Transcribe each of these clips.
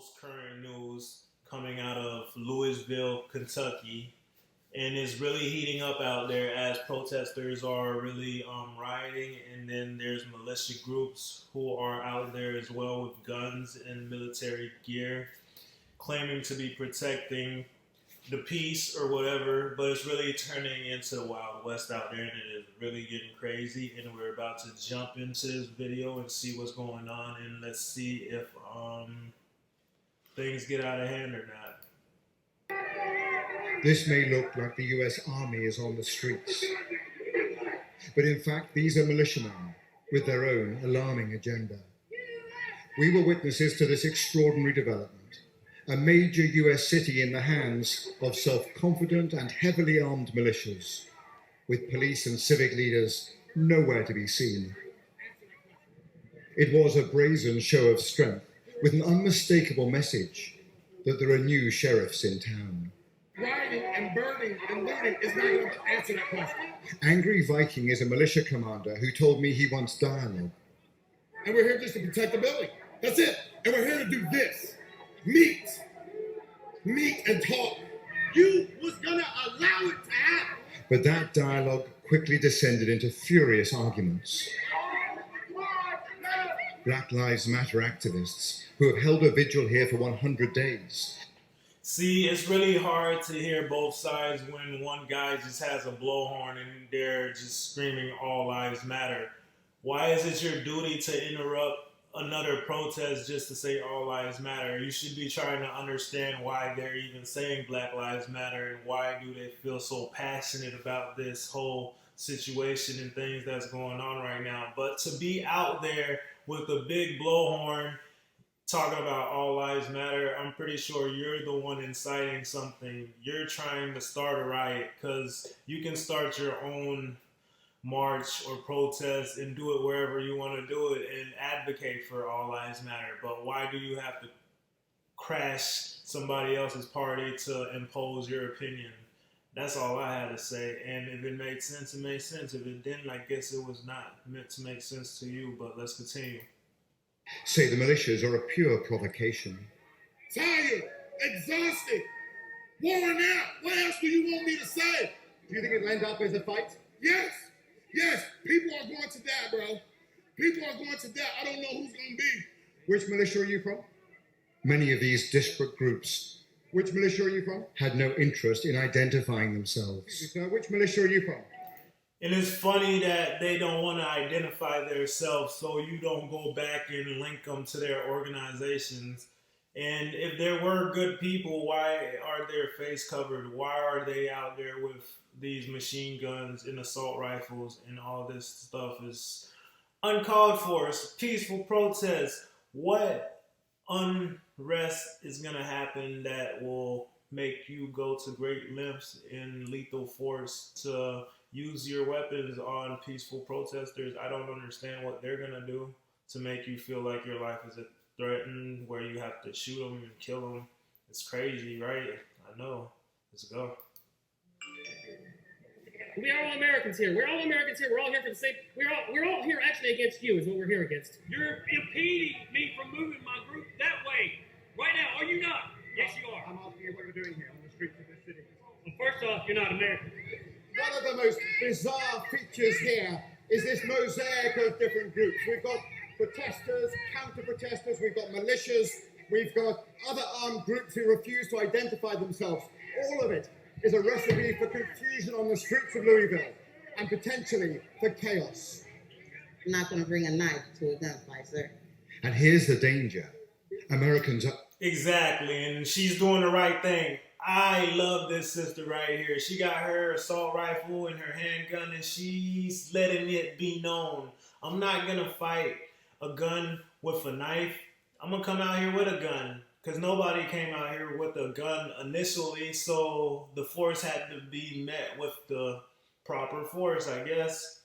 most current news coming out of Louisville, Kentucky, and it's really heating up out there as protesters are really rioting, and then there's militia groups who are out there as well with guns and military gear, claiming to be protecting the peace or whatever, but it's really turning into the Wild West out there, and it is really getting crazy. And we're about to jump into this video and see what's going on, and let's see if things get out of hand or not. This may look like the US Army is on the streets, but in fact these are militiamen with their own alarming agenda. We were witnesses to this extraordinary development. A major US city in the hands of self-confident and heavily armed militias, with police and civic leaders nowhere to be seen. It was a brazen show of strength, with an unmistakable message that there are new sheriffs in town. Rioting and burning and looting is not going to answer that question. Angry Viking is a militia commander who told me he wants dialogue. And we're here just to protect the building. That's it. And we're here to do this. Meet and talk. You was gonna allow it to happen. But that dialogue quickly descended into furious arguments. Black Lives Matter activists who have held a vigil here for 100 days. See, it's really hard to hear both sides when one guy just has a blowhorn and they're just screaming all lives matter. Why is it your duty to interrupt another protest just to say all lives matter? You should be trying to understand why they're even saying Black Lives Matter and why do they feel so passionate about this whole situation and things that's going on right now. But to be out there with a big blowhorn talking about all lives matter, I'm pretty sure you're the one inciting something. You're trying to start a riot, because you can start your own march or protest and do it wherever you want to do it and advocate for all lives matter. But why do you have to crash somebody else's party to impose your opinion? That's all I had to say. And if it made sense, it made sense. If it didn't, I guess it was not meant to make sense to you. But let's continue. Say the militias are a pure provocation. Tired, exhausted, worn out. What else do you want me to say? Do you think it'll end up as a fight? Yes, people are going to die, bro. People are going to die. I don't know who's going to be. Which militia are you from? Many of these disparate groups Which militia are you from? had no interest in identifying themselves. Sir, which militia are you from? And it's funny that they don't want to identify themselves, so you don't go back and link them to their organizations. And if there were good people, why are their face covered? Why are they out there with these machine guns and assault rifles and all this stuff is uncalled for? It's peaceful protest. What unrest is going to happen that will make you go to great lengths in lethal force to use your weapons on peaceful protesters? I don't understand what they're going to do to make you feel like your life is threatened, where you have to shoot them and kill them. It's crazy, right? I know. Let's go. We are all Americans here. We're all Americans here. We're all here for the same. We're all here actually against you is what we're here against. You're impeding me from moving my group that way right now, are you not? Yes, you are. I'm asking you what you're doing here on the streets of this city. Well, first off, you're not American. One of the most bizarre features here is this mosaic of different groups. We've got protesters, counter-protesters, we've got militias, we've got other armed groups who refuse to identify themselves. All of it is a recipe for confusion on the streets of Louisville and potentially for chaos. I'm not going to bring a knife to a gunfight, sir. And here's the danger. Americans are... Exactly, and she's doing the right thing. I love this sister right here. She got her assault rifle and her handgun, and she's letting it be known. I'm not going to fight a gun with a knife. I'm going to come out here with a gun, because nobody came out here with a gun initially, so the force had to be met with the proper force, I guess.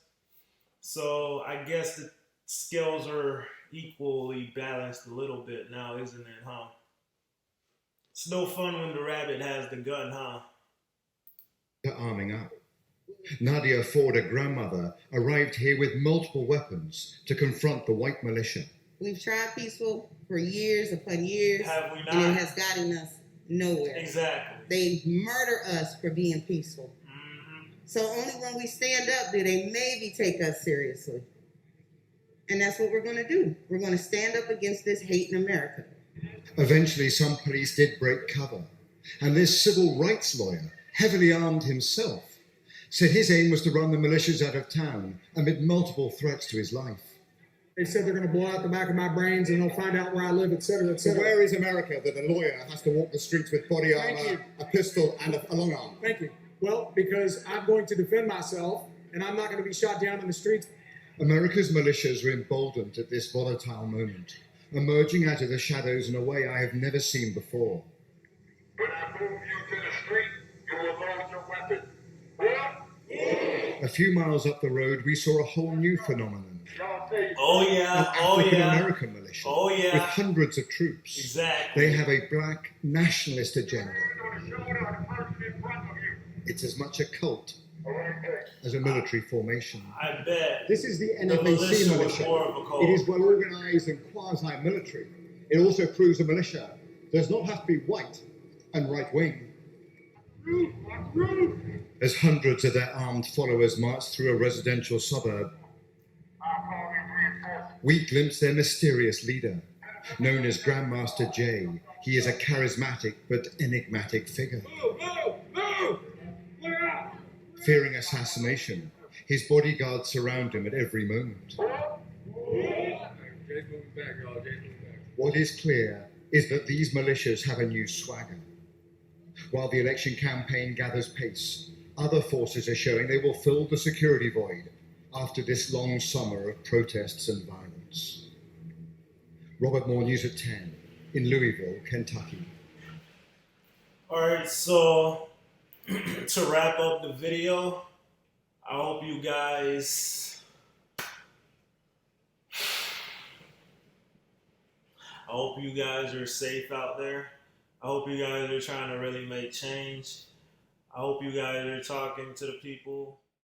So I guess the scales are equally balanced a little bit now, isn't it, huh? It's no fun when the rabbit has the gun, huh? arming up. Nadia Ford, a grandmother, arrived here with multiple weapons to confront the white militia. We've tried peaceful for years upon years, Have we and it not? has gotten us nowhere. Exactly. They murder us for being peaceful. Mm-hmm. So only when we stand up do they maybe take us seriously. And that's what we're going to do. We're going to stand up against this hate in America. Eventually, some police did break cover, and this civil rights lawyer, heavily armed himself, said his aim was to run the militias out of town amid multiple threats to his life. They said they're going to blow out the back of my brains and they'll find out where I live, et cetera, et So cetera. where is America that a lawyer has to walk the streets with body Thank armor, you. a pistol, and a long arm? Thank you. Well, because I'm going to defend myself and I'm not going to be shot down in the streets. America's militias were emboldened at this volatile moment, emerging out of the shadows in a way I have never seen before. When I move you to the street, you will load your weapon. What? A few miles up the road, we saw a whole new phenomenon. Y'all say Oh An yeah. Oh African yeah. American militia Oh with yeah. hundreds of troops. Exactly. They have a black nationalist agenda. on the shoulder of the person in front of you. It's as much a cult Okay. as a military formation. I bet. This is the The militia NFAC was militia. more of a cult. It is well organized and quasi-military. It also proves a militia does not have to be white and right-wing. As hundreds of their armed followers marched through a residential suburb, I'll call in reinforcements. we glimpsed their mysterious leader, known as Grandmaster Jay. He is a charismatic but enigmatic figure. Move! Move! Clear out! Fearing assassination, his bodyguards surround him at every moment. Jay's moving back, y'all. Jay's moving back. What is clear is that these militias have a new swagger. While the election campaign gathers pace, other forces are showing they will fill the security void after this long summer of protests and violence. Robert Moore, News at 10, in Louisville, Kentucky. All right, so to wrap up the video, I hope you guys are safe out there. I hope you guys are trying to really make change. I hope you guys are talking to the people